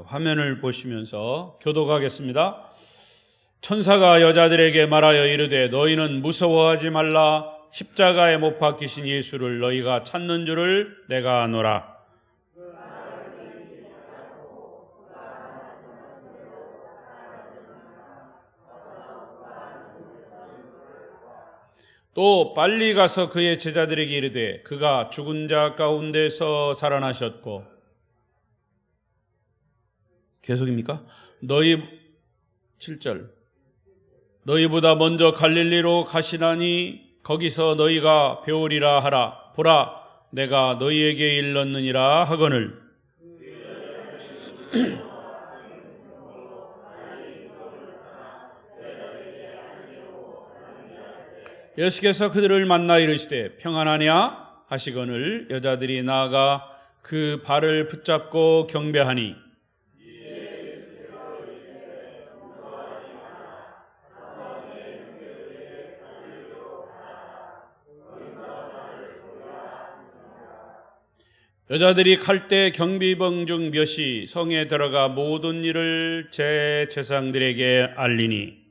화면을 보시면서 교독하겠습니다. 천사가 여자들에게 말하여 이르되 너희는 무서워하지 말라. 십자가에 못 박히신 예수를 너희가 찾는 줄을 내가 아노라. 또 빨리 가서 그의 제자들에게 이르되 그가 죽은 자 가운데서 살아나셨고, 계속입니까? 7절 너희보다 먼저 갈릴리로 가시나니 거기서 너희가 배우리라 하라. 보라, 내가 너희에게 일렀느니라 하거늘. 예수께서 그들을 만나 이르시되 평안하냐 하시거늘 여자들이 나아가 그 발을 붙잡고 경배하니, 여자들이 칼대 경비병 중 몇이 성에 들어가 모든 일을 제 제상들에게 알리니,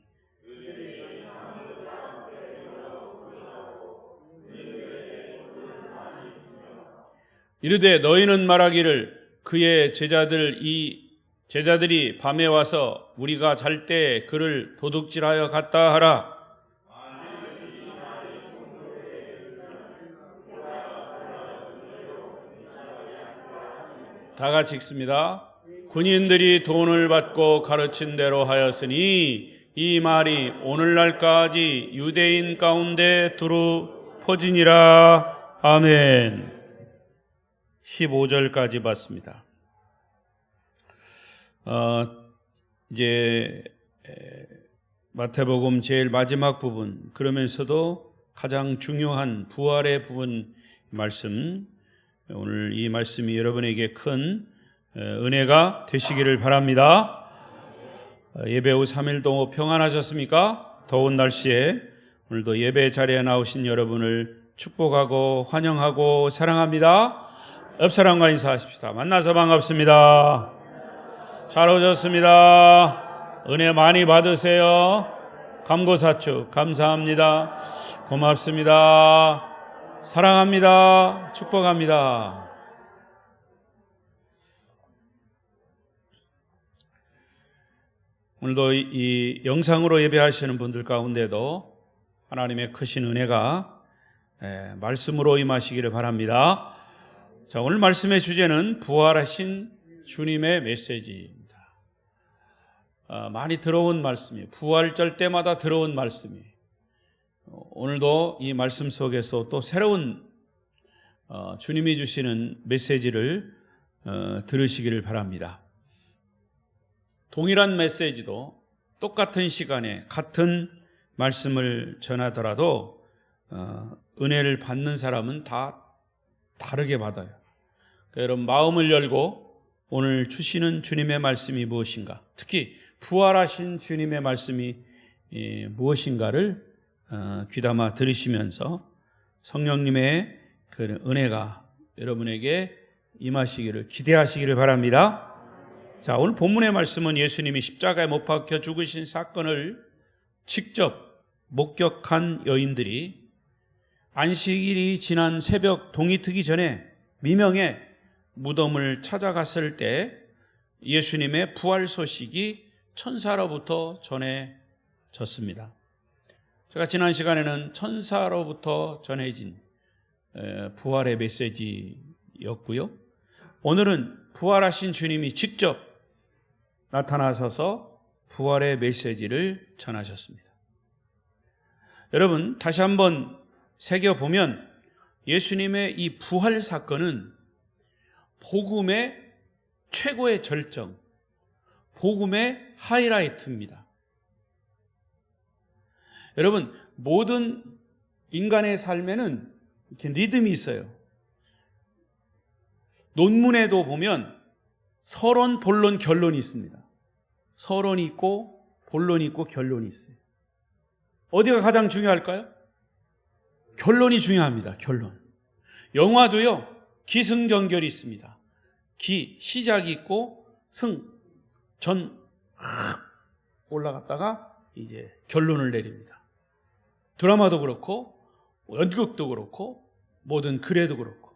이르되 너희는 말하기를 그의 제자들이 밤에 와서 우리가 잘 때 그를 도둑질하여 갔다 하라. 다 같이 읽습니다. 군인들이 돈을 받고 가르친 대로 하였으니 이 말이 오늘날까지 유대인 가운데 두루 퍼지니라. 아멘. 15절까지 봤습니다. 이제 마태복음 제일 마지막 부분, 그러면서도 가장 중요한 부활의 부분 말씀, 오늘 이 말씀이 여러분에게 큰 은혜가 되시기를 바랍니다. 예배 후 3일 동안 평안하셨습니까? 더운 날씨에 오늘도 예배 자리에 나오신 여러분을 축복하고 환영하고 사랑합니다. 옆 사람과 인사하십시다. 만나서 반갑습니다. 잘 오셨습니다. 은혜 많이 받으세요. 감고사축 감사합니다. 고맙습니다. 사랑합니다. 축복합니다. 오늘도 이 영상으로 예배하시는 분들 가운데도 하나님의 크신 은혜가 말씀으로 임하시기를 바랍니다. 자, 오늘 말씀의 주제는 부활하신 주님의 메시지입니다. 많이 들어온 말씀이에요. 부활절 때마다 들어온 말씀이에요. 오늘도 이 말씀 속에서 또 새로운 주님이 주시는 메시지를 들으시기를 바랍니다. 동일한 메시지도 똑같은 시간에 같은 말씀을 전하더라도 은혜를 받는 사람은 다 다르게 받아요. 그러니까 여러분 마음을 열고 오늘 주시는 주님의 말씀이 무엇인가, 특히 부활하신 주님의 말씀이 무엇인가를 귀담아 들으시면서 성령님의 그 은혜가 여러분에게 임하시기를 기대하시기를 바랍니다. 자, 오늘 본문의 말씀은 예수님이 십자가에 못 박혀 죽으신 사건을 직접 목격한 여인들이 안식일이 지난 새벽 동이 트기 전에 미명에 무덤을 찾아갔을 때 예수님의 부활 소식이 천사로부터 전해졌습니다. 제가 지난 시간에는 천사로부터 전해진 부활의 메시지였고요. 오늘은 부활하신 주님이 직접 나타나셔서 부활의 메시지를 전하셨습니다. 여러분, 다시 한번 새겨보면 예수님의 이 부활 사건은 복음의 최고의 절정, 복음의 하이라이트입니다. 여러분, 모든 인간의 삶에는 이렇게 리듬이 있어요. 논문에도 보면 서론, 본론, 결론이 있습니다. 서론이 있고 본론이 있고 결론이 있어요. 어디가 가장 중요할까요? 결론이 중요합니다. 결론. 영화도요, 기승전결이 있습니다. 시작이 있고 전 올라갔다가 이제 결론을 내립니다. 드라마도 그렇고 연극도 그렇고 모든 글에도 그렇고.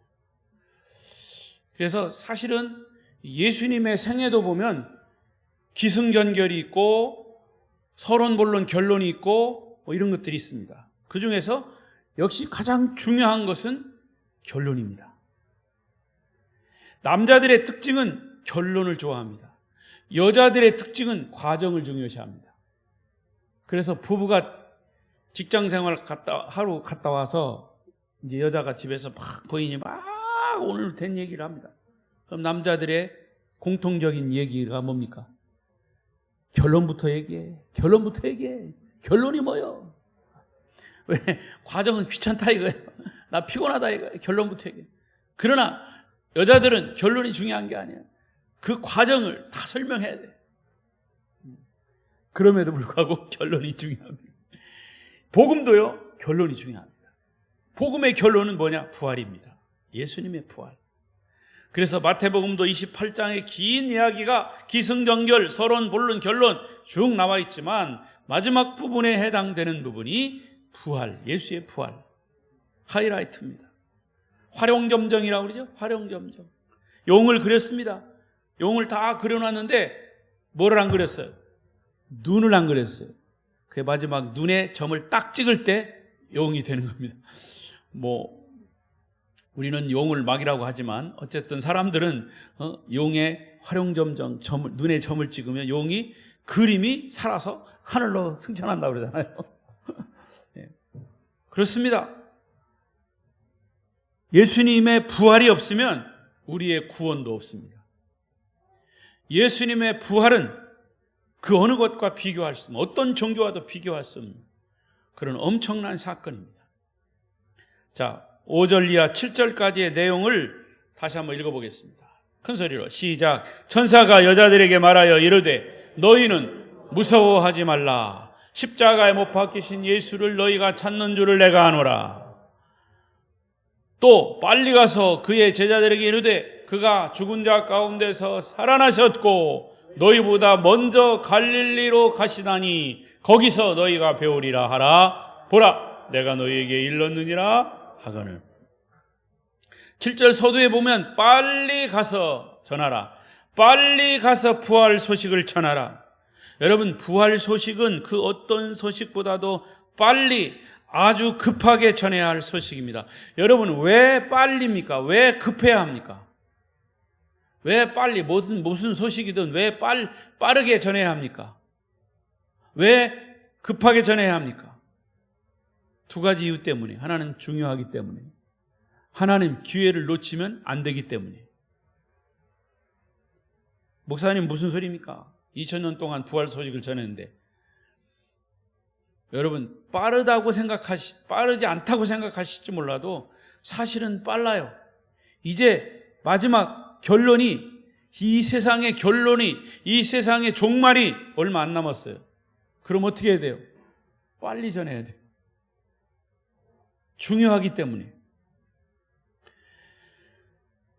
그래서 사실은 예수님의 생애도 보면 기승전결이 있고 서론본론 결론이 있고 뭐 이런 것들이 있습니다. 그 중에서 역시 가장 중요한 것은 결론입니다. 남자들의 특징은 결론을 좋아합니다. 여자들의 특징은 과정을 중요시합니다. 그래서 부부가 직장생활 하루 갔다 와서 이제 여자가 집에서 막 부인이 막 오늘 된 얘기를 합니다. 그럼 남자들의 공통적인 얘기가 뭡니까? 결론부터 얘기해. 결론부터 얘기해. 결론이 뭐요? 왜? 과정은 귀찮다 이거예요. 나 피곤하다 이거예요. 결론부터 얘기해. 그러나 여자들은 결론이 중요한 게 아니에요. 그 과정을 다 설명해야 돼. 그럼에도 불구하고 결론이 중요합니다. 복음도요, 결론이 중요합니다. 복음의 결론은 뭐냐? 부활입니다. 예수님의 부활. 그래서 마태복음도 28장의 긴 이야기가 기승전결, 서론, 본론, 결론 쭉 나와 있지만 마지막 부분에 해당되는 부분이 부활, 예수의 부활. 하이라이트입니다. 활용점정이라고 그러죠? 활용점정. 용을 그렸습니다. 용을 다 그려놨는데 뭐를 안 그렸어요? 눈을 안 그렸어요. 그 마지막 눈에 점을 딱 찍을 때 용이 되는 겁니다. 우리는 용을 막이라고 하지만 어쨌든 사람들은 용의 활용점정, 눈에 점을 찍으면 용이 그림이 살아서 하늘로 승천한다고 그러잖아요. 네. 그렇습니다. 예수님의 부활이 없으면 우리의 구원도 없습니다. 예수님의 부활은 그 어느 것과 비교할 수 없는, 어떤 종교와도 비교할 수 없는 그런 엄청난 사건입니다. 자, 5절 이하 7절까지의 내용을 다시 한번 읽어보겠습니다. 큰 소리로 시작. 천사가 여자들에게 말하여 이르되 너희는 무서워하지 말라. 십자가에 못 박히신 예수를 너희가 찾는 줄을 내가 아노라. 또 빨리 가서 그의 제자들에게 이르되 그가 죽은 자 가운데서 살아나셨고 너희보다 먼저 갈릴리로 가시다니 거기서 너희가 배우리라 하라. 보라, 내가 너희에게 일렀느니라 하거늘. 7절 서두에 보면 빨리 가서 전하라. 빨리 가서 부활 소식을 전하라. 여러분, 부활 소식은 그 어떤 소식보다도 빨리 아주 급하게 전해야 할 소식입니다. 여러분, 왜 빨리입니까? 왜 급해야 합니까? 왜 빨리, 무슨 소식이든 왜 빠르게 전해야 합니까? 왜 급하게 전해야 합니까? 두 가지 이유 때문에. 하나는 중요하기 때문에, 하나는 기회를 놓치면 안 되기 때문에. 목사님 무슨 소리입니까? 2000년 동안 부활 소식을 전했는데, 여러분, 빠르지 않다고 생각하실지 몰라도 사실은 빨라요. 이제 마지막 결론이, 이 세상의 결론이, 이 세상의 종말이 얼마 안 남았어요. 그럼 어떻게 해야 돼요? 빨리 전해야 돼요. 중요하기 때문에.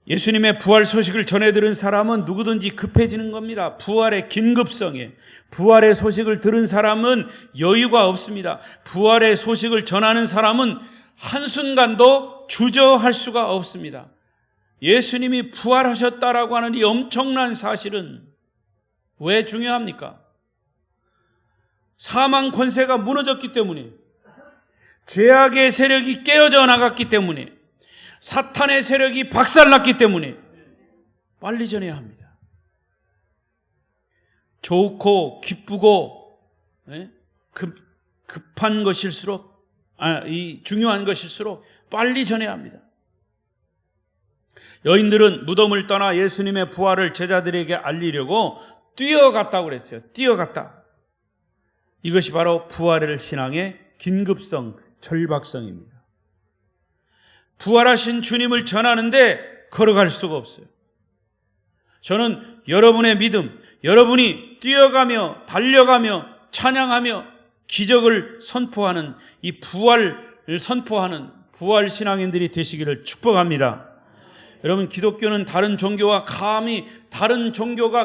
예수님의 부활 소식을 전해들은 사람은 누구든지 급해지는 겁니다. 부활의 긴급성에. 부활의 소식을 들은 사람은 여유가 없습니다. 부활의 소식을 전하는 사람은 한순간도 주저할 수가 없습니다. 예수님이 부활하셨다라고 하는 이 엄청난 사실은 왜 중요합니까? 사망 권세가 무너졌기 때문에, 죄악의 세력이 깨어져 나갔기 때문에, 사탄의 세력이 박살났기 때문에 빨리 전해야 합니다. 좋고 기쁘고 급한 것일수록, 이 중요한 것일수록 빨리 전해야 합니다. 여인들은 무덤을 떠나 예수님의 부활을 제자들에게 알리려고 뛰어갔다고 그랬어요. 뛰어갔다. 이것이 바로 부활의 신앙의 긴급성, 절박성입니다. 부활하신 주님을 전하는데 걸어갈 수가 없어요. 저는 여러분의 믿음, 여러분이 뛰어가며 달려가며 찬양하며 기적을 선포하는, 이 부활을 선포하는 부활 신앙인들이 되시기를 축복합니다. 여러분, 기독교는 다른 종교가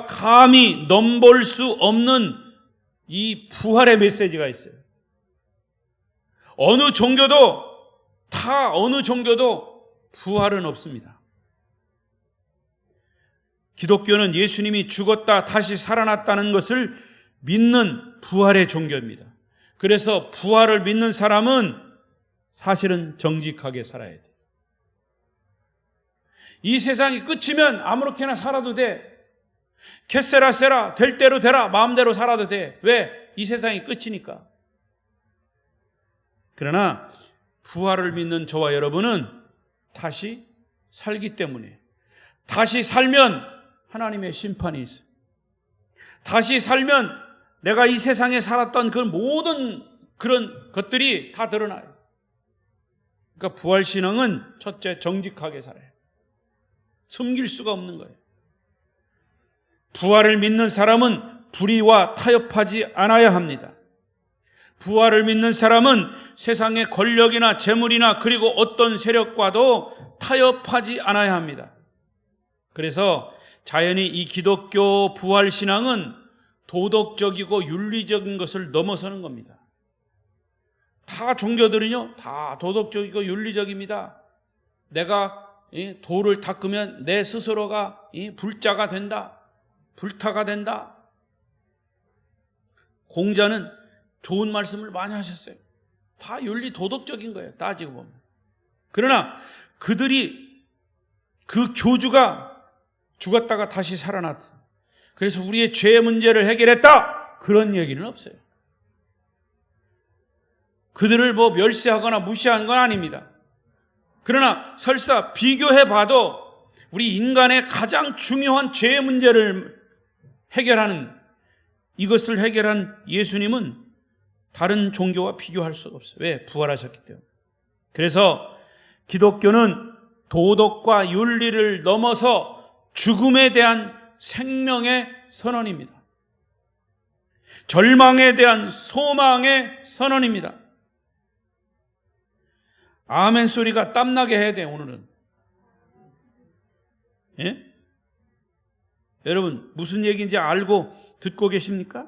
감히 넘볼 수 없는 이 부활의 메시지가 있어요. 어느 종교도 부활은 없습니다. 기독교는 예수님이 죽었다 다시 살아났다는 것을 믿는 부활의 종교입니다. 그래서 부활을 믿는 사람은 사실은 정직하게 살아야 돼요. 이 세상이 끝이면 아무렇게나 살아도 돼. 켓세라세라, 될 대로 되라, 마음대로 살아도 돼. 왜? 이 세상이 끝이니까. 그러나 부활을 믿는 저와 여러분은 다시 살기 때문에, 다시 살면 하나님의 심판이 있어요. 다시 살면 내가 이 세상에 살았던 그 모든 그런 것들이 다 드러나요. 그러니까 부활신앙은 첫째, 정직하게 살아요. 숨길 수가 없는 거예요. 부활을 믿는 사람은 불의와 타협하지 않아야 합니다. 부활을 믿는 사람은 세상의 권력이나 재물이나 그리고 어떤 세력과도 타협하지 않아야 합니다. 그래서 자연히 이 기독교 부활신앙은 도덕적이고 윤리적인 것을 넘어서는 겁니다. 다 종교들은요, 다 도덕적이고 윤리적입니다. 내가 돌을 닦으면 내 스스로가 불자가 된다, 불타가 된다. 공자는 좋은 말씀을 많이 하셨어요. 다 윤리 도덕적인 거예요, 따지고 보면. 그러나 그들이, 그 교주가 죽었다가 다시 살아났다, 그래서 우리의 죄의 문제를 해결했다, 그런 얘기는 없어요. 그들을 멸시하거나 무시한 건 아닙니다. 그러나 설사 비교해봐도 우리 인간의 가장 중요한 죄의 문제를 해결하는, 이것을 해결한 예수님은 다른 종교와 비교할 수가 없어요. 왜? 부활하셨기 때문에. 그래서 기독교는 도덕과 윤리를 넘어서 죽음에 대한 생명의 선언입니다. 절망에 대한 소망의 선언입니다. 아멘 소리가 땀나게 해야 돼요, 오늘은. 예? 여러분, 무슨 얘기인지 알고 듣고 계십니까?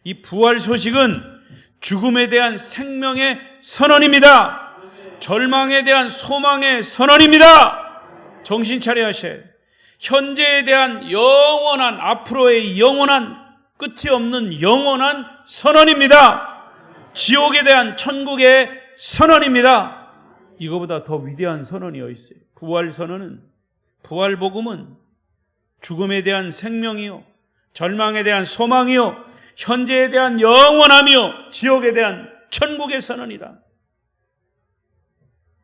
이 부활 소식은 죽음에 대한 생명의 선언입니다. 절망에 대한 소망의 선언입니다. 정신 차려야 하셔야 돼요. 현재에 대한 영원한, 앞으로의 영원한, 끝이 없는 영원한 선언입니다. 지옥에 대한 천국의 선언입니다. 이거보다 더 위대한 선언이 어디 있어요? 부활 선언은, 부활 복음은 죽음에 대한 생명이요, 절망에 대한 소망이요, 현재에 대한 영원함이요, 지옥에 대한 천국의 선언이다.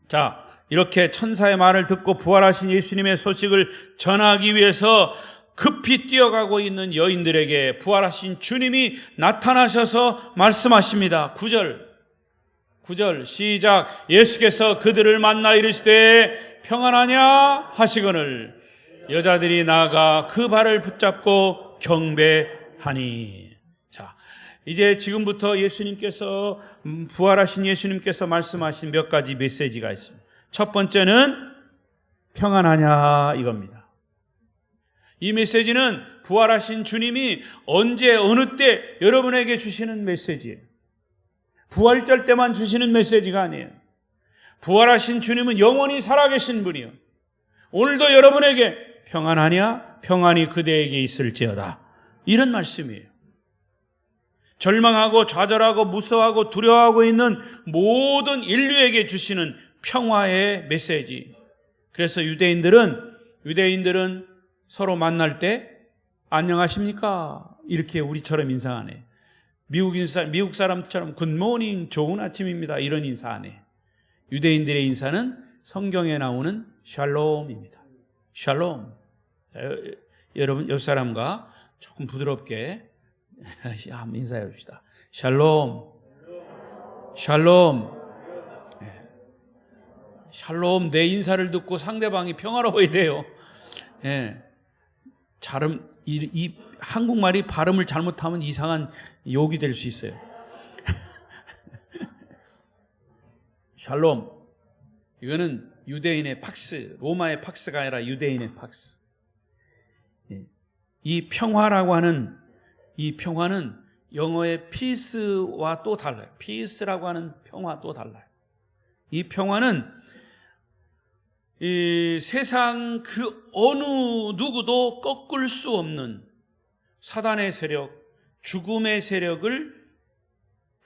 자, 이렇게 천사의 말을 듣고 부활하신 예수님의 소식을 전하기 위해서 급히 뛰어가고 있는 여인들에게 부활하신 주님이 나타나셔서 말씀하십니다. 9절 시작. 예수께서 그들을 만나 이르시되 평안하냐 하시거늘 여자들이 나아가 그 발을 붙잡고 경배하니. 자, 이제 지금부터 예수님께서, 부활하신 예수님께서 말씀하신 몇 가지 메시지가 있습니다. 첫 번째는 평안하냐 이겁니다. 이 메시지는 부활하신 주님이 언제 어느 때 여러분에게 주시는 메시지예요. 부활절 때만 주시는 메시지가 아니에요. 부활하신 주님은 영원히 살아계신 분이요, 오늘도 여러분에게 평안하냐, 평안이 그대에게 있을지어다, 이런 말씀이에요. 절망하고 좌절하고 무서워하고 두려워하고 있는 모든 인류에게 주시는 평화의 메시지. 그래서 유대인들은 서로 만날 때 안녕하십니까 이렇게 우리처럼 인사 안 해. 미국 사람처럼 굿모닝, 좋은 아침입니다, 이런 인사 안 해. 유대인들의 인사는 성경에 나오는 샬롬입니다. 샬롬. 여러분, 옆 사람과 조금 부드럽게 한번 인사해 봅시다. 샬롬. 샬롬. 샬롬. 내 인사를 듣고 상대방이 평화로워야 돼요. 예. 이 한국말이 발음을 잘못하면 이상한 욕이 될 수 있어요. 샬롬. 이거는 유대인의 팍스, 로마의 팍스가 아니라 유대인의 팍스. 이 평화라고 하는 이 평화는 영어의 peace와 또 달라요. peace라고 하는 평화 또 달라요. 이 평화는 이 세상 그 어느 누구도 꺾을 수 없는 사단의 세력, 죽음의 세력을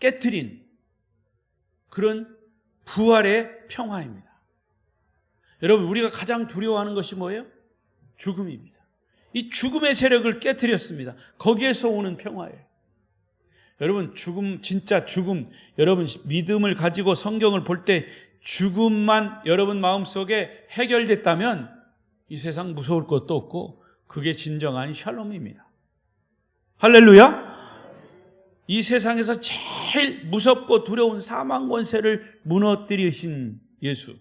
깨트린 그런 부활의 평화입니다. 여러분, 우리가 가장 두려워하는 것이 뭐예요? 죽음입니다. 이 죽음의 세력을 깨트렸습니다. 거기에서 오는 평화예요. 여러분, 죽음, 진짜 죽음, 여러분 믿음을 가지고 성경을 볼 때 죽음만 여러분 마음속에 해결됐다면 이 세상 무서울 것도 없고 그게 진정한 샬롬입니다. 할렐루야! 이 세상에서 제일 무섭고 두려운 사망 권세를 무너뜨리신 예수,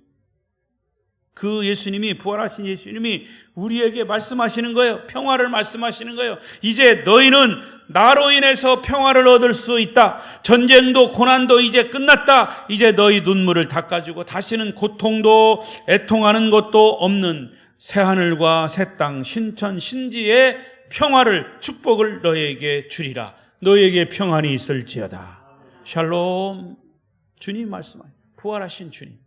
그 예수님이, 부활하신 예수님이 우리에게 말씀하시는 거예요. 평화를 말씀하시는 거예요. 이제 너희는 나로 인해서 평화를 얻을 수 있다. 전쟁도 고난도 이제 끝났다. 이제 너희 눈물을 닦아주고 다시는 고통도 애통하는 것도 없는 새하늘과 새 땅, 신천, 신지의 평화를, 축복을 너희에게 주리라. 너희에게 평안이 있을지어다. 샬롬. 주님 말씀하세요. 부활하신 주님.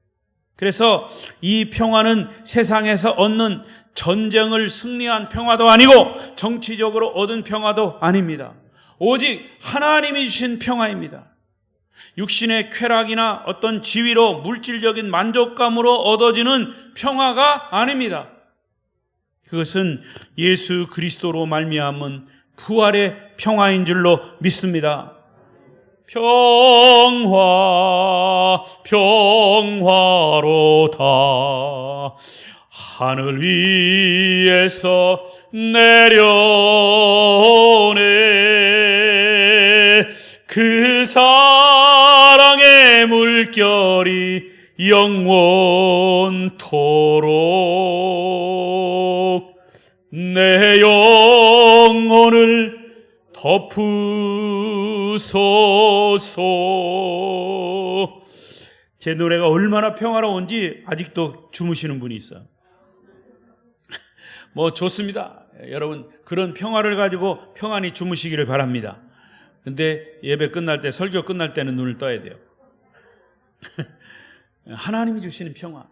그래서 이 평화는 세상에서 얻는 전쟁을 승리한 평화도 아니고 정치적으로 얻은 평화도 아닙니다. 오직 하나님이 주신 평화입니다. 육신의 쾌락이나 어떤 지위로 물질적인 만족감으로 얻어지는 평화가 아닙니다. 그것은 예수 그리스도로 말미암은 부활의 평화인 줄로 믿습니다. 평화, 평화로다. 하늘 위에서 내려오네. 그 사랑의 물결이 영원토록 내 영혼을 덮으소서. 제 노래가 얼마나 평화로운지 아직도 주무시는 분이 있어요. 뭐 좋습니다. 여러분, 그런 평화를 가지고 평안히 주무시기를 바랍니다. 근데 예배 끝날 때, 설교 끝날 때는 눈을 떠야 돼요. 하나님이 주시는 평화.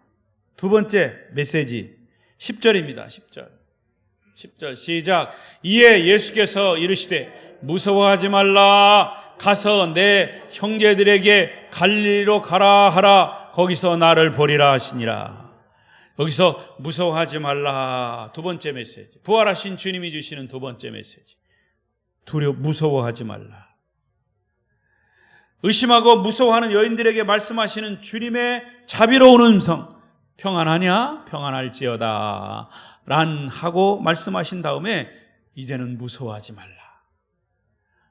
두 번째 메시지 10절입니다. 10절 시작. 이에 예수께서 이르시되 무서워하지 말라. 가서 내 형제들에게 갈릴리로 가라 하라. 거기서 나를 보리라 하시니라. 여기서 무서워하지 말라. 두 번째 메시지. 부활하신 주님이 주시는 두 번째 메시지. 무서워하지 말라. 의심하고 무서워하는 여인들에게 말씀하시는 주님의 자비로운 음성. 평안하냐? 평안할지어다. 란 하고 말씀하신 다음에 이제는 무서워하지 말라.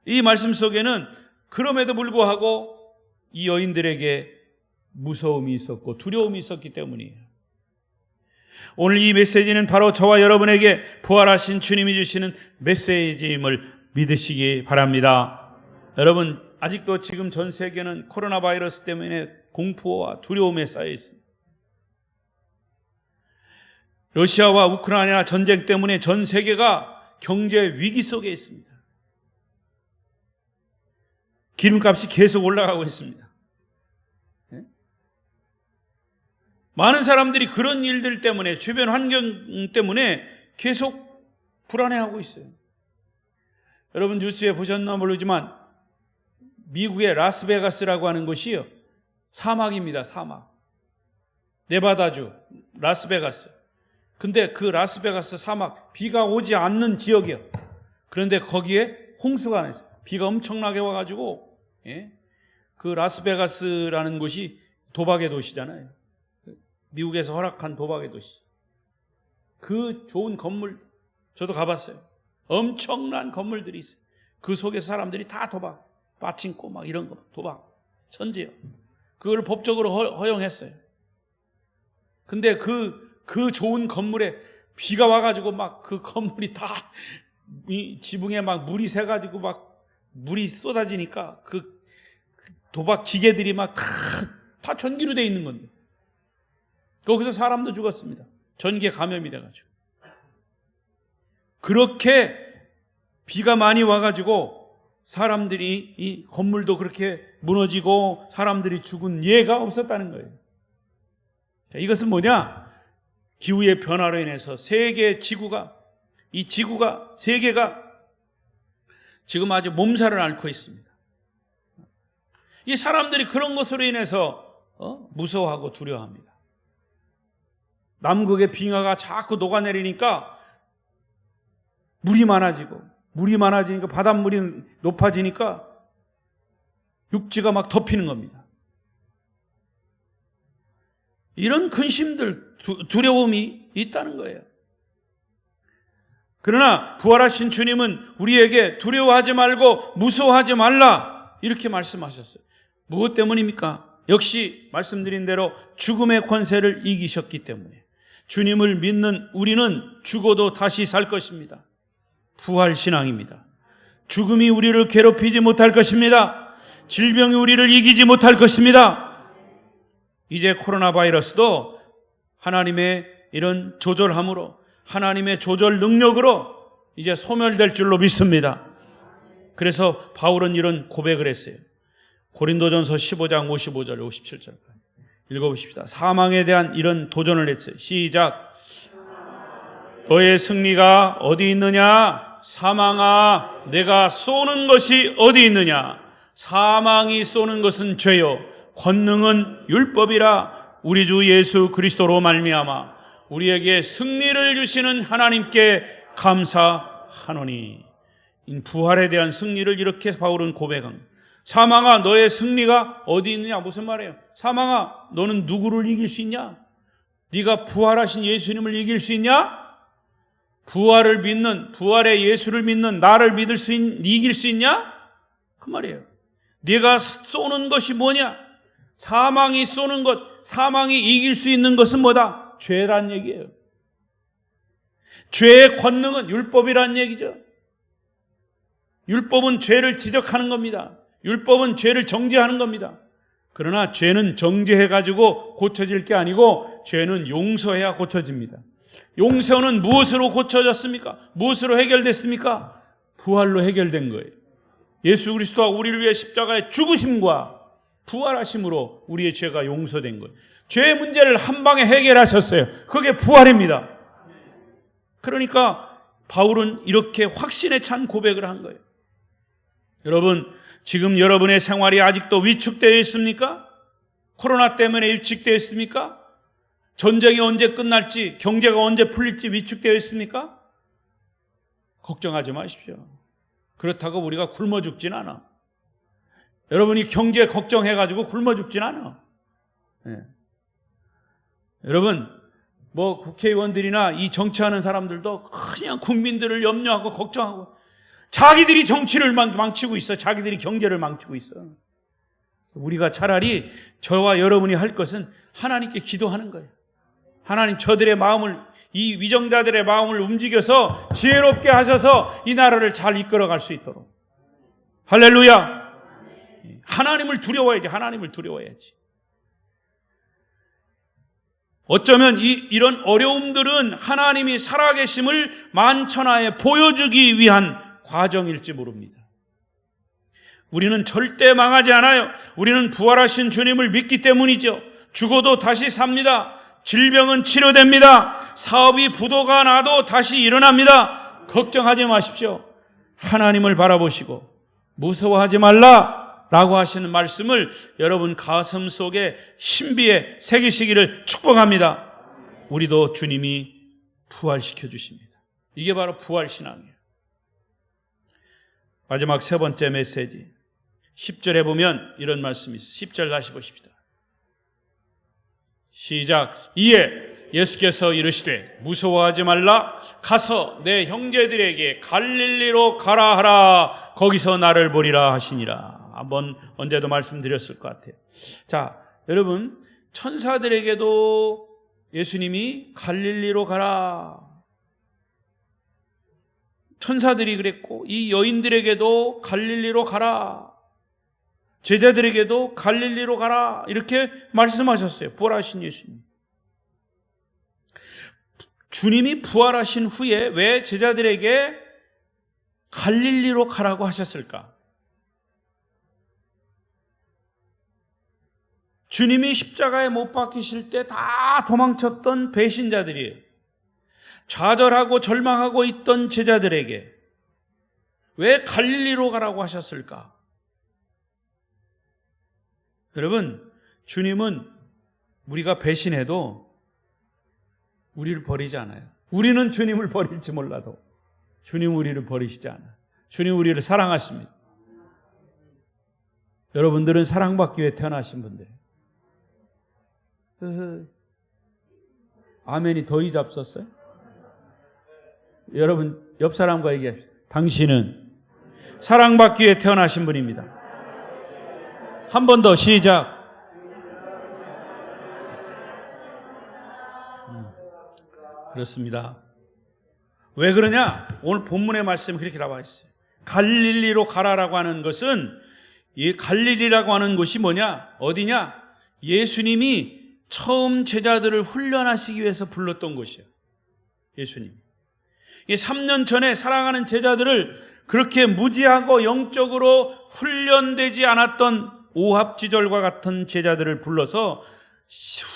이 말씀 속에는 그럼에도 불구하고 이 여인들에게 무서움이 있었고 두려움이 있었기 때문이에요. 오늘 이 메시지는 바로 저와 여러분에게 부활하신 주님이 주시는 메시지임을 믿으시기 바랍니다. 여러분, 아직도 지금 전 세계는 코로나 바이러스 때문에 공포와 두려움에 쌓여 있습니다. 러시아와 우크라이나 전쟁 때문에 전 세계가 경제 위기 속에 있습니다. 기름값이 계속 올라가고 있습니다. 많은 사람들이 그런 일들 때문에, 주변 환경 때문에 계속 불안해하고 있어요. 여러분 뉴스에 보셨나 모르지만 미국의 라스베가스라고 하는 곳이요, 사막입니다. 사막. 네바다주 라스베가스. 근데 그 라스베가스 사막, 비가 오지 않는 지역이요. 그런데 거기에 홍수가 났어요. 비가 엄청나게 와가지고, 그 라스베가스라는 곳이 도박의 도시잖아요. 미국에서 허락한 도박의 도시. 그 좋은 건물, 저도 가봤어요. 엄청난 건물들이 있어요. 그 속에 사람들이 다 도박, 빠칭코 막 이런 거, 도박, 천지요. 그걸 법적으로 허용했어요. 근데 그 좋은 건물에 비가 와가지고 막 그 건물이 다 이 지붕에 막 물이 새가지고 막 물이 쏟아지니까 그 도박 기계들이 막 다 전기로 돼 있는 건데, 거기서 사람도 죽었습니다. 전기에 감염이 돼가지고. 그렇게 비가 많이 와가지고 사람들이, 이 건물도 그렇게 무너지고 사람들이 죽은 예가 없었다는 거예요. 자, 이것은 뭐냐? 기후의 변화로 인해서 세계 지구가, 이 지구가, 세계가 지금 아주 몸살을 앓고 있습니다. 이 사람들이 그런 것으로 인해서 무서워하고 두려워합니다. 남극의 빙하가 자꾸 녹아내리니까 물이 많아지니까 바닷물이 높아지니까 육지가 막 덮이는 겁니다. 이런 근심들, 두려움이 있다는 거예요. 그러나 부활하신 주님은 우리에게 두려워하지 말고 무서워하지 말라 이렇게 말씀하셨어요. 무엇 때문입니까? 역시 말씀드린 대로 죽음의 권세를 이기셨기 때문에. 주님을 믿는 우리는 죽어도 다시 살 것입니다. 부활신앙입니다. 죽음이 우리를 괴롭히지 못할 것입니다. 질병이 우리를 이기지 못할 것입니다. 이제 코로나 바이러스도 하나님의 이런 조절함으로, 하나님의 조절 능력으로 이제 소멸될 줄로 믿습니다. 그래서 바울은 이런 고백을 했어요. 고린도전서 15장 55절 57절 읽어보십시다. 사망에 대한 이런 도전을 했어요. 시작. 너의 승리가 어디 있느냐? 사망아, 내가 쏘는 것이 어디 있느냐? 사망이 쏘는 것은 죄요, 권능은 율법이라. 우리 주 예수 그리스도로 말미암아 우리에게 승리를 주시는 하나님께 감사하노니. 부활에 대한 승리를 이렇게 바울은 고백합니다. 사망아, 너의 승리가 어디 있느냐? 무슨 말이에요? 사망아, 너는 누구를 이길 수 있냐? 네가 부활하신 예수님을 이길 수 있냐? 부활을 믿는, 부활의 예수를 믿는 나를 이길 수 있냐? 그 말이에요. 네가 쏘는 것이 뭐냐? 사망이 쏘는 것, 사망이 이길 수 있는 것은 뭐다? 죄란 얘기예요. 죄의 권능은 율법이란 얘기죠. 율법은 죄를 지적하는 겁니다. 율법은 죄를 정죄하는 겁니다. 그러나 죄는 정죄해가지고 고쳐질 게 아니고 죄는 용서해야 고쳐집니다. 용서는 무엇으로 고쳐졌습니까? 무엇으로 해결됐습니까? 부활로 해결된 거예요. 예수 그리스도가 우리를 위해 십자가에 죽으심과 부활하심으로 우리의 죄가 용서된 거예요. 죄의 문제를 한 방에 해결하셨어요. 그게 부활입니다. 그러니까 바울은 이렇게 확신에 찬 고백을 한 거예요. 여러분, 지금 여러분의 생활이 아직도 위축되어 있습니까? 코로나 때문에 위축되어 있습니까? 전쟁이 언제 끝날지, 경제가 언제 풀릴지 위축되어 있습니까? 걱정하지 마십시오. 그렇다고 우리가 굶어 죽진 않아. 여러분이 경제 걱정해가지고 굶어 죽진 않아. 네. 여러분, 국회의원들이나 이 정치하는 사람들도 그냥 국민들을 염려하고 걱정하고 자기들이 정치를 망치고 있어. 자기들이 경제를 망치고 있어. 우리가 차라리 저와 여러분이 할 것은 하나님께 기도하는 거예요. 하나님, 저들의 마음을, 이 위정자들의 마음을 움직여서 지혜롭게 하셔서 이 나라를 잘 이끌어갈 수 있도록. 할렐루야. 하나님을 두려워야지. 하나님을 두려워야지. 어쩌면 이런 어려움들은 하나님이 살아계심을 만천하에 보여주기 위한 과정일지 모릅니다. 우리는 절대 망하지 않아요. 우리는 부활하신 주님을 믿기 때문이죠. 죽어도 다시 삽니다. 질병은 치료됩니다. 사업이 부도가 나도 다시 일어납니다. 걱정하지 마십시오. 하나님을 바라보시고 무서워하지 말라라고 하시는 말씀을 여러분 가슴 속에 신비에 새기시기를 축복합니다. 우리도 주님이 부활시켜 주십니다. 이게 바로 부활신앙이에요. 마지막 세 번째 메시지 10절에 보면 이런 말씀이 있어요. 10절 다시 보십시다. 시작. 이에 예수께서 이르시되 무서워하지 말라. 가서 내 형제들에게 갈릴리로 가라 하라. 거기서 나를 보리라 하시니라. 한번 언제도 말씀드렸을 것 같아요. 자, 여러분, 천사들에게도 예수님이 갈릴리로 가라. 천사들이 그랬고 이 여인들에게도 갈릴리로 가라. 제자들에게도 갈릴리로 가라. 이렇게 말씀하셨어요. 부활하신 예수님. 주님이 부활하신 후에 왜 제자들에게 갈릴리로 가라고 하셨을까? 주님이 십자가에 못 박히실 때 다 도망쳤던 배신자들이에요. 좌절하고 절망하고 있던 제자들에게 왜 갈릴리로 가라고 하셨을까? 여러분, 주님은 우리가 배신해도 우리를 버리지 않아요. 우리는 주님을 버릴지 몰라도 주님 우리를 버리시지 않아요. 주님 우리를 사랑하십니다. 여러분들은 사랑받기 위해 태어나신 분들이에요. 아멘이 더 이잡섰어요? 여러분 옆 사람과 얘기합시다. 당신은 사랑받기 위해 태어나신 분입니다. 한 번 더 시작. 그렇습니다. 왜 그러냐? 오늘 본문의 말씀이 그렇게 나와 있어요. 갈릴리로 가라라고 하는 것은, 이 갈릴리라고 하는 곳이 뭐냐? 어디냐? 예수님이 처음 제자들을 훈련하시기 위해서 불렀던 곳이에요. 예수님. 3년 전에 사랑하는 제자들을 그렇게 무지하고 영적으로 훈련되지 않았던 오합지졸과 같은 제자들을 불러서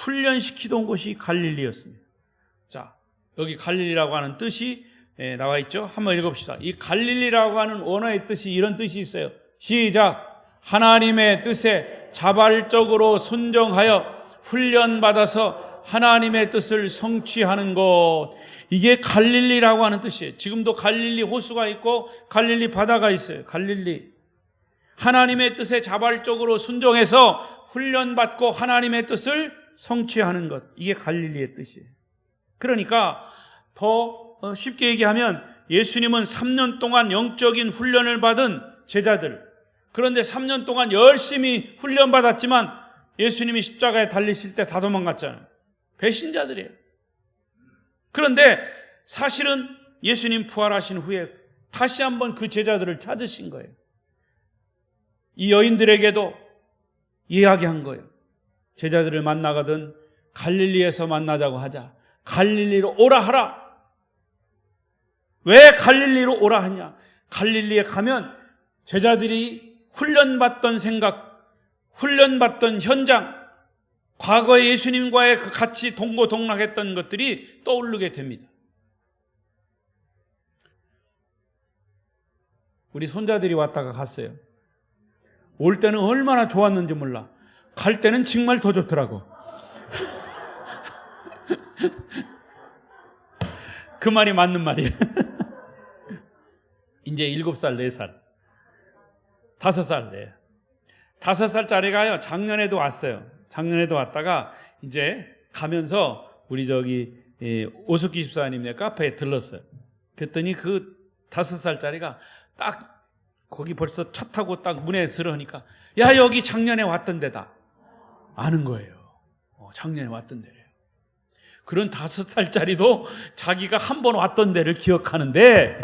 훈련시키던 곳이 갈릴리였습니다. 자, 여기 갈릴리라고 하는 뜻이 나와 있죠? 한번 읽어봅시다. 이 갈릴리라고 하는 원어의 뜻이 이런 뜻이 있어요. 시작. 하나님의 뜻에 자발적으로 순종하여 훈련받아서 하나님의 뜻을 성취하는 곳. 이게 갈릴리라고 하는 뜻이에요. 지금도 갈릴리 호수가 있고 갈릴리 바다가 있어요. 갈릴리. 하나님의 뜻에 자발적으로 순종해서 훈련받고 하나님의 뜻을 성취하는 것. 이게 갈릴리의 뜻이에요. 그러니까 더 쉽게 얘기하면 예수님은 3년 동안 영적인 훈련을 받은 제자들, 그런데 3년 동안 열심히 훈련받았지만 예수님이 십자가에 달리실 때 다 도망갔잖아요. 배신자들이에요. 그런데 사실은 예수님 부활하신 후에 다시 한번 그 제자들을 찾으신 거예요. 이 여인들에게도 이야기한 거예요. 제자들을 만나거든 갈릴리에서 만나자고 하자. 갈릴리로 오라 하라. 왜 갈릴리로 오라 하냐? 갈릴리에 가면 제자들이 훈련받던 생각, 훈련받던 현장, 과거에 예수님과의 그 같이 동고동락했던 것들이 떠오르게 됩니다. 우리 손자들이 왔다가 갔어요. 올 때는 얼마나 좋았는지 몰라. 갈 때는 정말 더 좋더라고. 그 말이 맞는 말이에요. 이제 7살, 4살, 5살, 네. 5살짜리가요, 작년에도 왔어요. 작년에도 왔다가 이제 가면서 우리 오숙기 집사님네 카페에 들렀어요. 그랬더니 그 5살짜리가 딱 거기 벌써 차 타고 딱 문에 들어오니까, 야, 여기 작년에 왔던 데다. 아는 거예요. 작년에 왔던 데래요. 그런 5살짜리도 자기가 한 번 왔던 데를 기억하는데,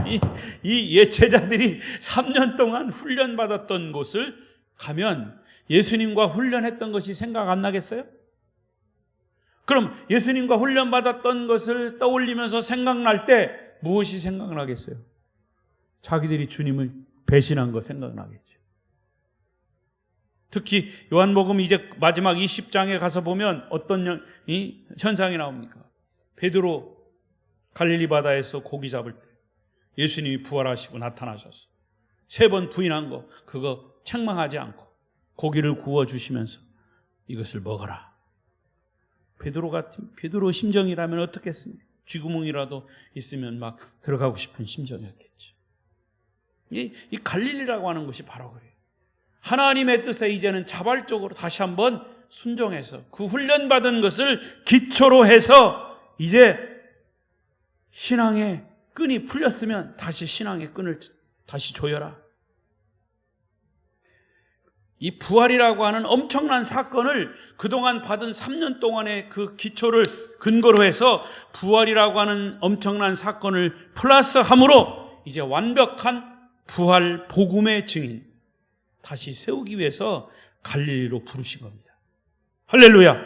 이 제자들이 3년 동안 훈련받았던 곳을 가면 예수님과 훈련했던 것이 생각 안 나겠어요? 그럼 예수님과 훈련받았던 것을 떠올리면서 생각날 때 무엇이 생각나겠어요? 자기들이 주님을 배신한 거 생각나겠죠. 특히 요한복음 이제 마지막 20장에 가서 보면 어떤 현상이 나옵니까? 베드로 갈릴리 바다에서 고기 잡을 때 예수님이 부활하시고 나타나셔서 3번 부인한 거, 그거 책망하지 않고 고기를 구워주시면서 이것을 먹어라. 베드로 심정이라면 어떻겠습니까? 쥐구멍이라도 있으면 막 들어가고 싶은 심정이었겠죠. 이 갈릴리라고 하는 것이 바로 그래요. 하나님의 뜻에 이제는 자발적으로 다시 한번 순종해서 그 훈련받은 것을 기초로 해서 이제 신앙의 끈이 풀렸으면 다시 신앙의 끈을 다시 조여라. 이 부활이라고 하는 엄청난 사건을 그동안 받은 3년 동안의 그 기초를 근거로 해서 부활이라고 하는 엄청난 사건을 플러스함으로 이제 완벽한 부활 복음의 증인 다시 세우기 위해서 갈릴리로 부르신 겁니다. 할렐루야.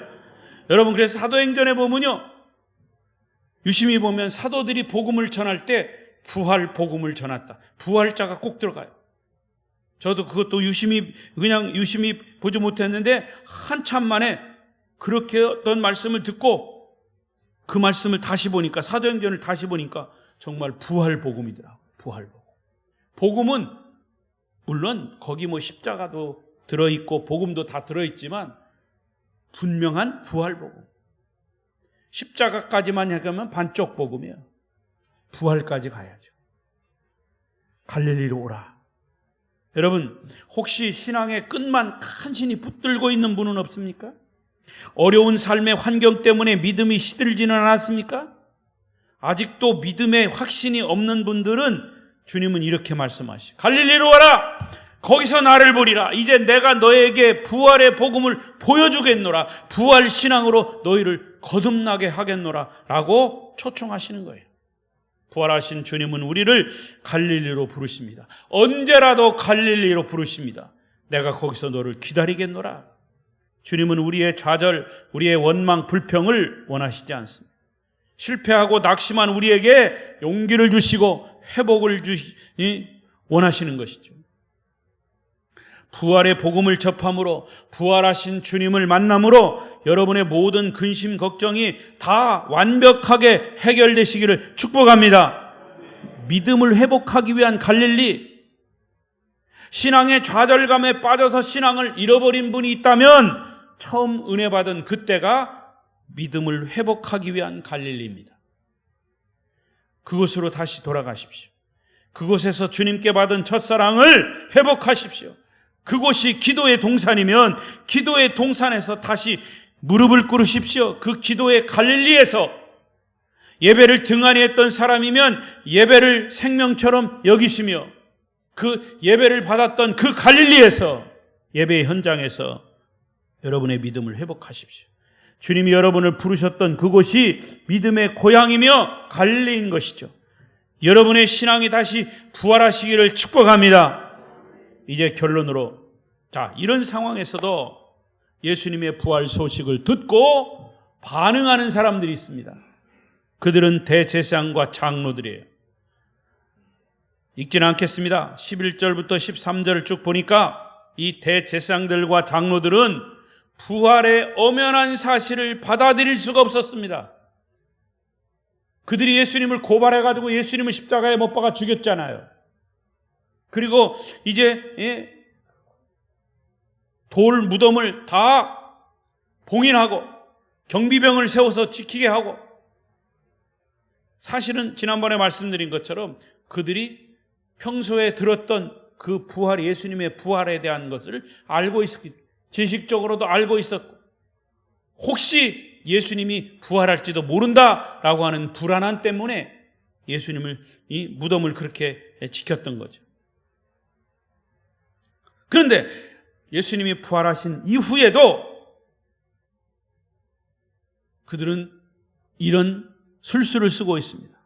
여러분, 그래서 사도행전에 보면요, 유심히 보면 사도들이 복음을 전할 때 부활 복음을 전했다. 부활자가 꼭 들어가요. 저도 그것도 유심히 보지 못했는데 한참 만에 그렇게 어떤 말씀을 듣고 그 말씀을 다시 보니까, 사도행전을 다시 보니까 정말 부활 복음이더라. 부활 복음. 복음은 물론 거기 십자가도 들어있고 복음도 다 들어있지만 분명한 부활 복음. 십자가까지만 하면 반쪽 복음이에요. 부활까지 가야죠. 갈릴리로 오라. 여러분, 혹시 신앙의 끝만 간신히 붙들고 있는 분은 없습니까? 어려운 삶의 환경 때문에 믿음이 시들지는 않았습니까? 아직도 믿음의 확신이 없는 분들은 주님은 이렇게 말씀하시죠. 갈릴리로 와라. 거기서 나를 보리라. 이제 내가 너에게 부활의 복음을 보여주겠노라. 부활 신앙으로 너희를 거듭나게 하겠노라 라고 초청하시는 거예요. 부활하신 주님은 우리를 갈릴리로 부르십니다. 언제라도 갈릴리로 부르십니다. 내가 거기서 너를 기다리겠노라. 주님은 우리의 좌절, 우리의 원망, 불평을 원하시지 않습니다. 실패하고 낙심한 우리에게 용기를 주시고 회복을 원하시는 것이죠. 부활의 복음을 접함으로, 부활하신 주님을 만남으로 여러분의 모든 근심, 걱정이 다 완벽하게 해결되시기를 축복합니다. 믿음을 회복하기 위한 갈릴리, 신앙의 좌절감에 빠져서 신앙을 잃어버린 분이 있다면 처음 은혜 받은 그때가 믿음을 회복하기 위한 갈릴리입니다. 그곳으로 다시 돌아가십시오. 그곳에서 주님께 받은 첫사랑을 회복하십시오. 그곳이 기도의 동산이면 기도의 동산에서 다시 무릎을 꿇으십시오. 그 기도의 갈릴리에서 예배를 등한히 했던 사람이면 예배를 생명처럼 여기시며 그 예배를 받았던 그 갈릴리에서, 예배의 현장에서 여러분의 믿음을 회복하십시오. 주님이 여러분을 부르셨던 그곳이 믿음의 고향이며 갈릴리인 것이죠. 여러분의 신앙이 다시 부활하시기를 축복합니다. 이제 결론으로, 이런 상황에서도 예수님의 부활 소식을 듣고 반응하는 사람들이 있습니다. 그들은 대제사장과 장로들이에요. 읽지는 않겠습니다. 11절부터 13절을 쭉 보니까 이 대제사장들과 장로들은 부활의 엄연한 사실을 받아들일 수가 없었습니다. 그들이 예수님을 고발해가지고 예수님을 십자가에 못 박아 죽였잖아요. 그리고 이제 돌 무덤을 다 봉인하고 경비병을 세워서 지키게 하고, 사실은 지난번에 말씀드린 것처럼 그들이 평소에 들었던 그 부활, 예수님의 부활에 대한 것을 알고 있었기, 지식적으로도 알고 있었고, 혹시 예수님이 부활할지도 모른다라고 하는 불안함 때문에 예수님을, 이 무덤을 그렇게 지켰던 거죠. 그런데 예수님이 부활하신 이후에도 그들은 이런 술수를 쓰고 있습니다.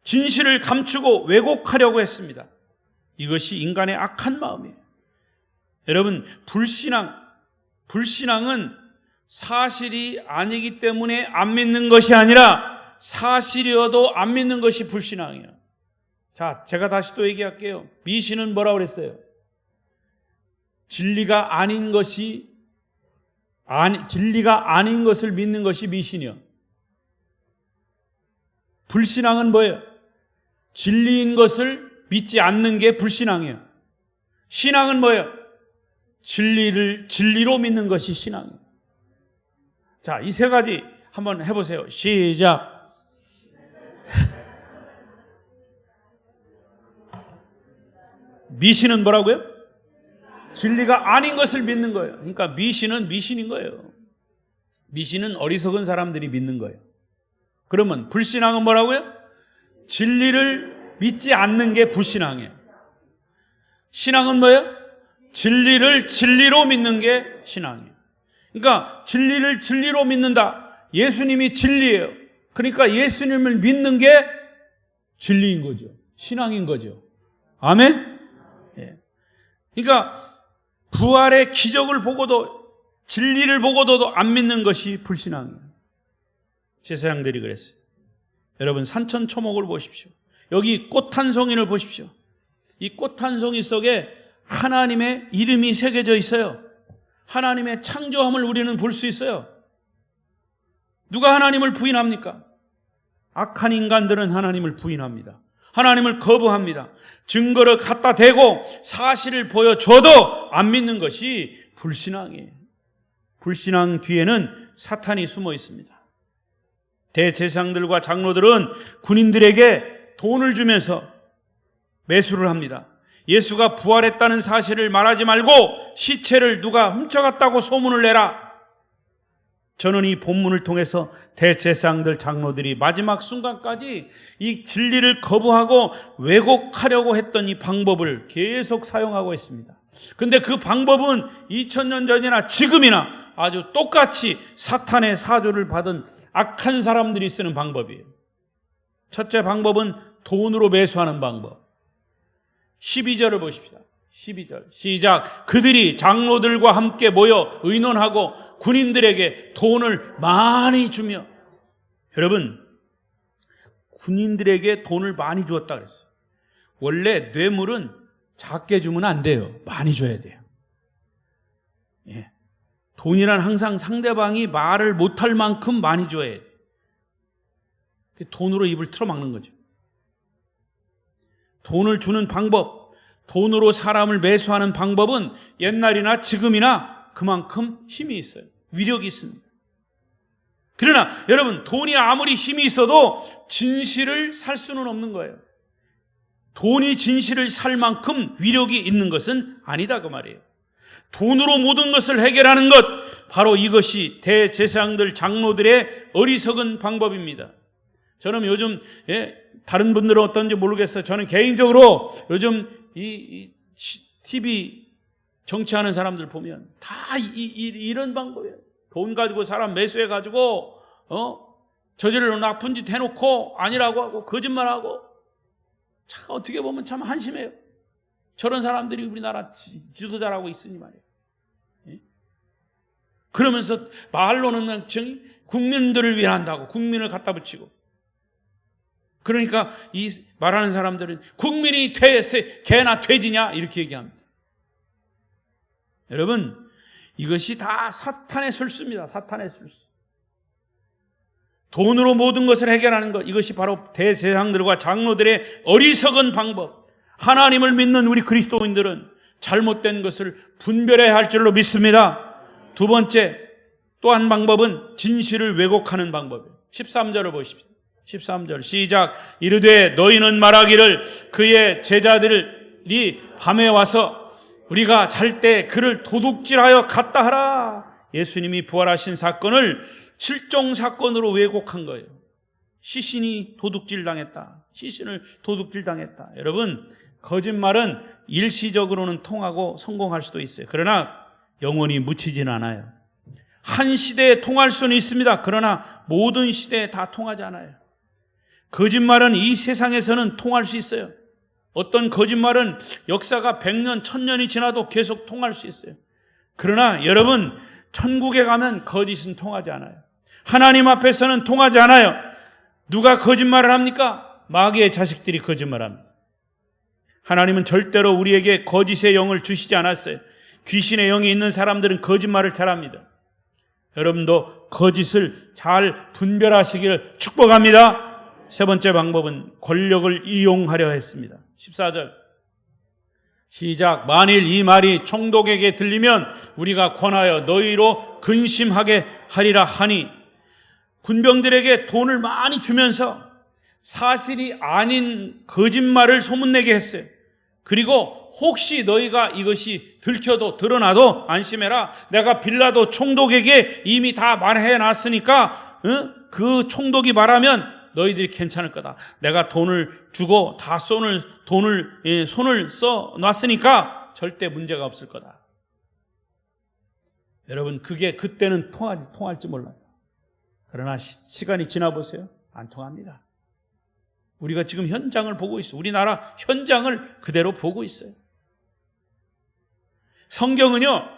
진실을 감추고 왜곡하려고 했습니다. 이것이 인간의 악한 마음이에요. 여러분, 불신앙은 사실이 아니기 때문에 안 믿는 것이 아니라 사실이어도 안 믿는 것이 불신앙이에요. 자, 제가 다시 또 얘기할게요. 미신은 뭐라고 그랬어요? 진리가 아닌 것을 믿는 것이 미신이요. 불신앙은 뭐예요? 진리인 것을 믿지 않는 게 불신앙이에요. 신앙은 뭐예요? 진리를 진리로 믿는 것이 신앙이에요. 자, 이 세 가지 한번 해보세요. 시작. 미신은 뭐라고요? 진리가 아닌 것을 믿는 거예요. 그러니까 미신은 미신인 거예요. 미신은 어리석은 사람들이 믿는 거예요. 그러면 불신앙은 뭐라고요? 진리를 믿지 않는 게 불신앙이에요. 신앙은 뭐예요? 진리를 진리로 믿는 게 신앙이에요. 그러니까 진리를 진리로 믿는다. 예수님이 진리예요. 그러니까 예수님을 믿는 게 진리인 거죠. 신앙인 거죠. 아멘? 예. 그러니까 부활의 기적을 보고도, 진리를 보고도 안 믿는 것이 불신앙이에요. 제사장들이 그랬어요. 여러분 산천초목을 보십시오. 여기 꽃 한 송이를 보십시오. 이 꽃 한 송이 속에 하나님의 이름이 새겨져 있어요. 하나님의 창조함을 우리는 볼 수 있어요. 누가 하나님을 부인합니까? 악한 인간들은 하나님을 부인합니다. 하나님을 거부합니다. 증거를 갖다 대고 사실을 보여줘도 안 믿는 것이 불신앙이에요. 불신앙 뒤에는 사탄이 숨어 있습니다. 대제사장들과 장로들은 군인들에게 돈을 주면서 매수를 합니다. 예수가 부활했다는 사실을 말하지 말고 시체를 누가 훔쳐갔다고 소문을 내라. 저는 이 본문을 통해서 대제사장들, 장로들이 마지막 순간까지 이 진리를 거부하고 왜곡하려고 했던 이 방법을 계속 사용하고 있습니다. 근데 그 방법은 2000년 전이나 지금이나 아주 똑같이 사탄의 사조를 받은 악한 사람들이 쓰는 방법이에요. 첫째 방법은 돈으로 매수하는 방법. 12절을 보십시다. 12절 시작. 그들이 장로들과 함께 모여 의논하고 군인들에게 돈을 많이 주며. 여러분, 군인들에게 돈을 많이 주었다 그랬어요. 원래 뇌물은 작게 주면 안 돼요. 많이 줘야 돼요. 예. 돈이란 항상 상대방이 말을 못할 만큼 많이 줘야 돼요. 돈으로 입을 틀어막는 거죠. 돈을 주는 방법, 돈으로 사람을 매수하는 방법은 옛날이나 지금이나 그만큼 힘이 있어요. 위력이 있습니다. 그러나 여러분, 돈이 아무리 힘이 있어도 진실을 살 수는 없는 거예요. 돈이 진실을 살 만큼 위력이 있는 것은 아니다 그 말이에요. 돈으로 모든 것을 해결하는 것, 바로 이것이 대제사장들, 장로들의 어리석은 방법입니다. 저는 요즘 다른 분들은 어떤지 모르겠어요. 저는 개인적으로 요즘 이 TV 정치하는 사람들 보면 다 이런 방법이에요. 돈 가지고 사람 매수해가지고 저질러 나쁜 짓 해놓고 아니라고 하고 거짓말하고, 참 어떻게 보면 참 한심해요. 저런 사람들이 우리나라 지도자라고 있으니 말이에요. 예? 그러면서 말로는 국민들을 위해 한다고 국민을 갖다 붙이고, 그러니까 이 말하는 사람들은 국민이 개나 돼지냐 이렇게 얘기합니다. 여러분, 이것이 다 사탄의 술수입니다. 사탄의 술수. 돈으로 모든 것을 해결하는 것, 이것이 바로 대제사장들과 장로들의 어리석은 방법. 하나님을 믿는 우리 그리스도인들은 잘못된 것을 분별해야 할 줄로 믿습니다. 두 번째, 또 한 방법은 진실을 왜곡하는 방법이에요. 13절을 보십시오. 13절 시작. 이르되 너희는 말하기를 그의 제자들이 밤에 와서 우리가 잘 때 그를 도둑질하여 갔다 하라. 예수님이 부활하신 사건을 실종 사건으로 왜곡한 거예요. 시신이 도둑질 당했다. 시신을 도둑질 당했다. 여러분, 거짓말은 일시적으로는 통하고 성공할 수도 있어요. 그러나 영원히 묻히지는 않아요. 한 시대에 통할 수는 있습니다. 그러나 모든 시대에 다 통하지 않아요. 거짓말은 이 세상에서는 통할 수 있어요. 어떤 거짓말은 역사가 100년, 1000년이 지나도 계속 통할 수 있어요. 그러나 여러분, 천국에 가면 거짓은 통하지 않아요. 하나님 앞에서는 통하지 않아요. 누가 거짓말을 합니까? 마귀의 자식들이 거짓말합니다. 하나님은 절대로 우리에게 거짓의 영을 주시지 않았어요. 귀신의 영이 있는 사람들은 거짓말을 잘합니다. 여러분도 거짓을 잘 분별하시기를 축복합니다. 세 번째 방법은 권력을 이용하려 했습니다. 14절 시작. 만일 이 말이 총독에게 들리면 우리가 권하여 너희로 근심하게 하리라 하니, 군병들에게 돈을 많이 주면서 사실이 아닌 거짓말을 소문내게 했어요. 그리고 혹시 너희가 이것이 들켜도 드러나도 안심해라. 내가 빌라도 총독에게 이미 다 말해놨으니까 그 총독이 말하면 너희들이 괜찮을 거다. 내가 돈을 주고 다 손을 써 놨으니까 절대 문제가 없을 거다. 여러분, 그게 그때는 통할지 몰라요. 그러나 시간이 지나 보세요. 안 통합니다. 우리가 지금 현장을 보고 있어요. 우리나라 현장을 그대로 보고 있어요. 성경은요,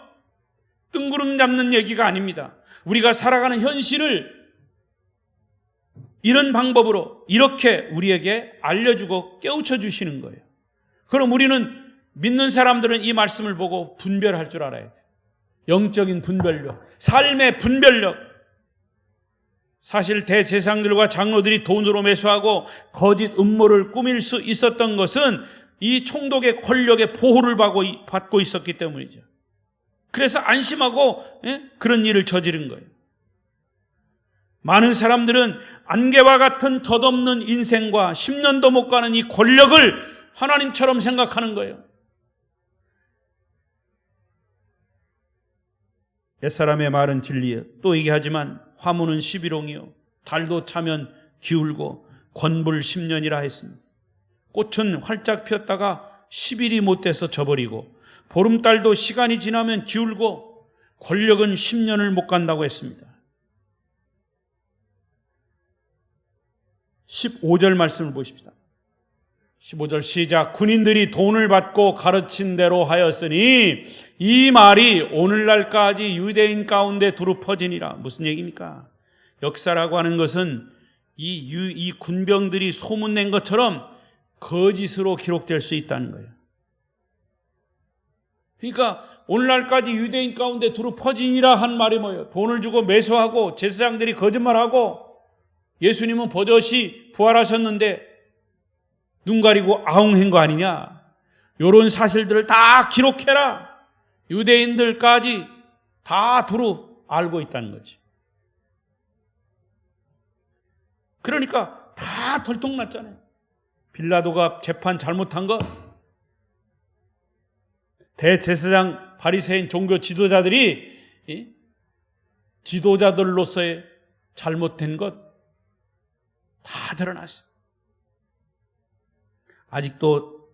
뜬구름 잡는 얘기가 아닙니다. 우리가 살아가는 현실을 이런 방법으로 이렇게 우리에게 알려주고 깨우쳐 주시는 거예요. 그럼 우리는 믿는 사람들은 이 말씀을 보고 분별할 줄 알아야 돼요. 영적인 분별력, 삶의 분별력. 사실 대제사장들과 장로들이 돈으로 매수하고 거짓 음모를 꾸밀 수 있었던 것은 이 총독의 권력의 보호를 받고 있었기 때문이죠. 그래서 안심하고 그런 일을 저지른 거예요. 많은 사람들은 안개와 같은 덧없는 인생과 10년도 못 가는 이 권력을 하나님처럼 생각하는 거예요. 옛사람의 말은 진리요. 또 얘기하지만 화무는 11홍이요. 달도 차면 기울고 권불 10년이라 했습니다. 꽃은 활짝 피었다가 10일이 못 돼서 져버리고 보름달도 시간이 지나면 기울고 권력은 10년을 못 간다고 했습니다. 15절 말씀을 보십시다. 15절 시작. 군인들이 돈을 받고 가르친 대로 하였으니 이 말이 오늘날까지 유대인 가운데 두루 퍼지니라. 무슨 얘기입니까? 역사라고 하는 것은 이 군병들이 소문낸 것처럼 거짓으로 기록될 수 있다는 거예요. 그러니까 오늘날까지 유대인 가운데 두루 퍼지니라 한 말이 뭐예요? 돈을 주고 매수하고 제사장들이 거짓말하고 예수님은 버젓이 부활하셨는데 눈 가리고 아웅한 거 아니냐? 이런 사실들을 다 기록해라. 유대인들까지 다 두루 알고 있다는 거지. 그러니까 다 들통났잖아요. 빌라도가 재판 잘못한 것, 대제사장, 바리새인, 종교 지도자들이 지도자들로서의 잘못된 것 다 드러났어요. 아직도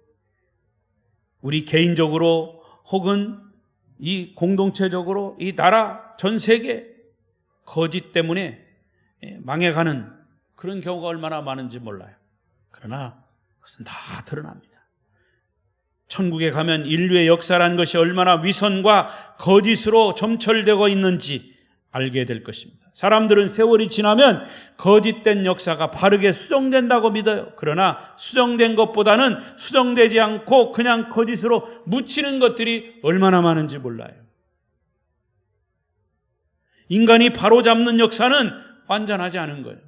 우리 개인적으로 혹은 이 공동체적으로 이 나라 전 세계 거짓 때문에 망해가는 그런 경우가 얼마나 많은지 몰라요. 그러나 그것은 다 드러납니다. 천국에 가면 인류의 역사란 것이 얼마나 위선과 거짓으로 점철되고 있는지 알게 될 것입니다. 사람들은 세월이 지나면 거짓된 역사가 바르게 수정된다고 믿어요. 그러나 수정된 것보다는 수정되지 않고 그냥 거짓으로 묻히는 것들이 얼마나 많은지 몰라요. 인간이 바로잡는 역사는 완전하지 않은 거예요.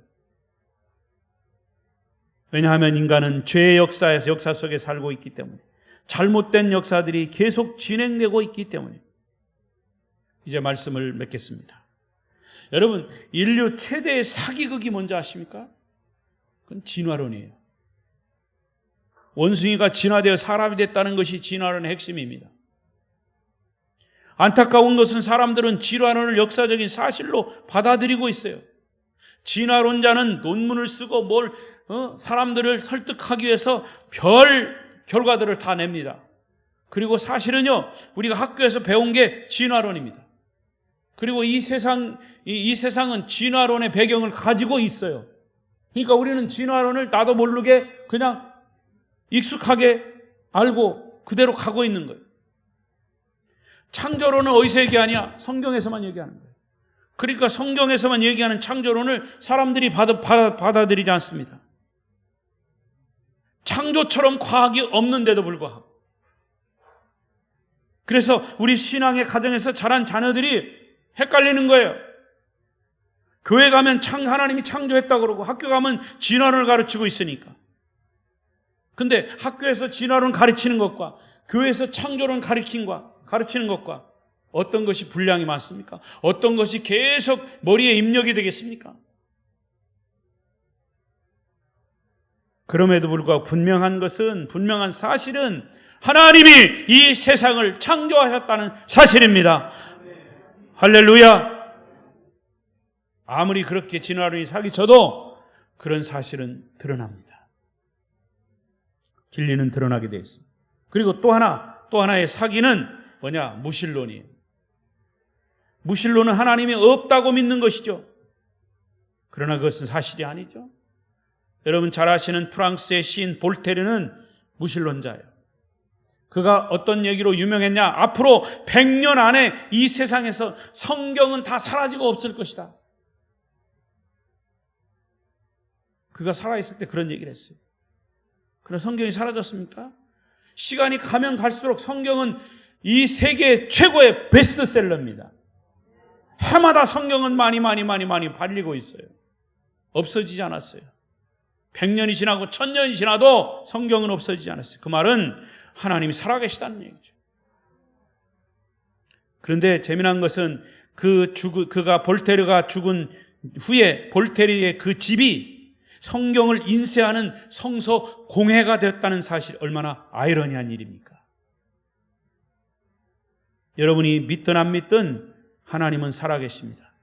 왜냐하면 인간은 죄의 역사 속에 살고 있기 때문에, 잘못된 역사들이 계속 진행되고 있기 때문에. 이제 말씀을 맺겠습니다. 여러분, 인류 최대의 사기극이 뭔지 아십니까? 그건 진화론이에요. 원숭이가 진화되어 사람이 됐다는 것이 진화론의 핵심입니다. 안타까운 것은 사람들은 진화론을 역사적인 사실로 받아들이고 있어요. 진화론자는 논문을 쓰고 사람들을 설득하기 위해서 별 결과들을 다 냅니다. 그리고 사실은요, 우리가 학교에서 배운 게 진화론입니다. 그리고 이 세상은 진화론의 배경을 가지고 있어요. 그러니까 우리는 진화론을 나도 모르게 그냥 익숙하게 알고 그대로 가고 있는 거예요. 창조론은 어디서 얘기하냐? 성경에서만 얘기하는 거예요. 그러니까 성경에서만 얘기하는 창조론을 사람들이 받아들이지 않습니다. 창조처럼 과학이 없는데도 불구하고. 그래서 우리 신앙의 가정에서 자란 자녀들이 헷갈리는 거예요. 교회 가면 하나님이 창조했다고 그러고 학교 가면 진화론을 가르치고 있으니까. 근데 학교에서 진화론 가르치는 것과 교회에서 창조론 가르치는 것과 어떤 것이 분량이 많습니까? 어떤 것이 계속 머리에 입력이 되겠습니까? 그럼에도 불구하고 분명한 사실은 하나님이 이 세상을 창조하셨다는 사실입니다. 할렐루야. 아무리 그렇게 진화론이 사기쳐도 그런 사실은 드러납니다. 진리는 드러나게 되어 있습니다. 그리고 또 하나의 사기는 뭐냐? 무신론이에요. 무신론은 하나님이 없다고 믿는 것이죠. 그러나 그것은 사실이 아니죠. 여러분 잘 아시는 프랑스의 시인 볼테르는 무신론자예요. 그가 어떤 얘기로 유명했냐? 앞으로 100년 안에 이 세상에서 성경은 다 사라지고 없을 것이다. 그가 살아있을 때 그런 얘기를 했어요. 그럼 성경이 사라졌습니까? 시간이 가면 갈수록 성경은 이 세계 최고의 베스트셀러입니다. 해마다 성경은 많이 팔리고 있어요. 없어지지 않았어요. 100년이 지나고 1000년이 지나도 성경은 없어지지 않았어요. 그 말은 하나님이 살아계시다는 얘기죠. 그런데 재미난 것은 그가 볼테르가 죽은 후에 볼테르의 그 집이 성경을 인쇄하는 성서 공회가 되었다는 사실, 얼마나 아이러니한 일입니까? 여러분이 믿든 안 믿든 하나님은 살아계십니다.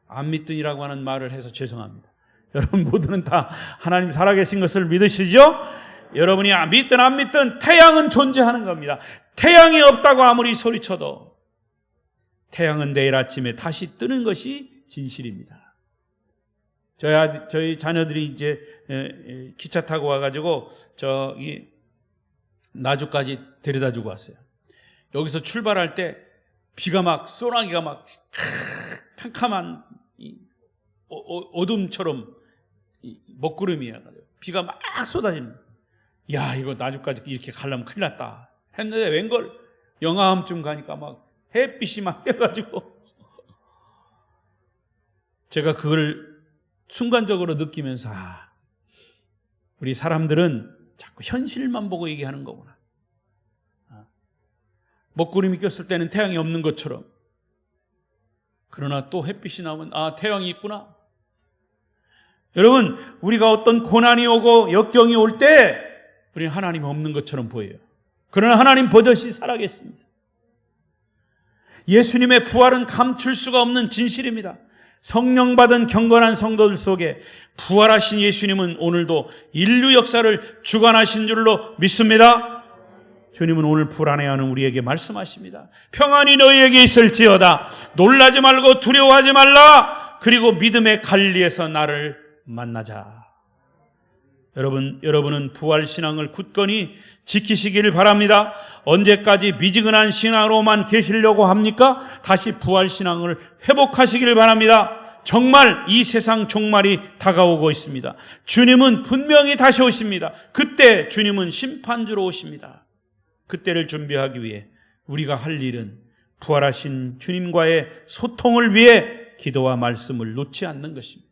안 믿든이라고 하는 말을 해서 죄송합니다. 여러분 모두는 다 하나님 살아계신 것을 믿으시죠? 여러분이 믿든 안 믿든 태양은 존재하는 겁니다. 태양이 없다고 아무리 소리쳐도 태양은 내일 아침에 다시 뜨는 것이 진실입니다. 저희 자녀들이 이제 기차 타고 와가지고 저기 나주까지 데려다 주고 왔어요. 여기서 출발할 때 비가 막 소나기가 막 캄캄한 어둠처럼 먹구름이야. 비가 막 쏟아지는. 야, 이거 나주까지 이렇게 가려면 큰일 났다 했는데 웬걸 영하암쯤 가니까 막 햇빛이 막 떼가지고 제가 그걸 순간적으로 느끼면서 우리 사람들은 자꾸 현실만 보고 얘기하는 거구나. 먹구름이 꼈을 때는 태양이 없는 것처럼, 그러나 또 햇빛이 나오면 태양이 있구나. 여러분, 우리가 어떤 고난이 오고 역경이 올 때 우리는 하나님이 없는 것처럼 보여요. 그러나 하나님 버젓이 살아계십니다. 예수님의 부활은 감출 수가 없는 진실입니다. 성령 받은 경건한 성도들 속에 부활하신 예수님은 오늘도 인류 역사를 주관하신 줄로 믿습니다. 주님은 오늘 불안해하는 우리에게 말씀하십니다. 평안이 너희에게 있을지어다. 놀라지 말고 두려워하지 말라. 그리고 믿음의 갈리에서 나를 만나자. 여러분은 부활신앙을 굳건히 지키시기를 바랍니다. 언제까지 미지근한 신앙으로만 계시려고 합니까? 다시 부활신앙을 회복하시기를 바랍니다. 정말 이 세상 종말이 다가오고 있습니다. 주님은 분명히 다시 오십니다. 그때 주님은 심판주로 오십니다. 그때를 준비하기 위해 우리가 할 일은 부활하신 주님과의 소통을 위해 기도와 말씀을 놓지 않는 것입니다.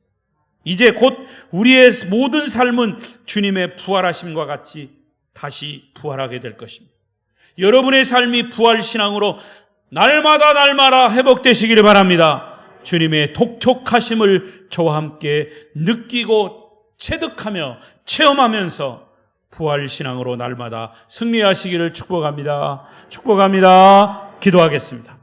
이제 곧 우리의 모든 삶은 주님의 부활하심과 같이 다시 부활하게 될 것입니다. 여러분의 삶이 부활신앙으로 날마다 회복되시기를 바랍니다. 주님의 독촉하심을 저와 함께 느끼고 체득하며 체험하면서 부활신앙으로 날마다 승리하시기를 축복합니다. 기도하겠습니다.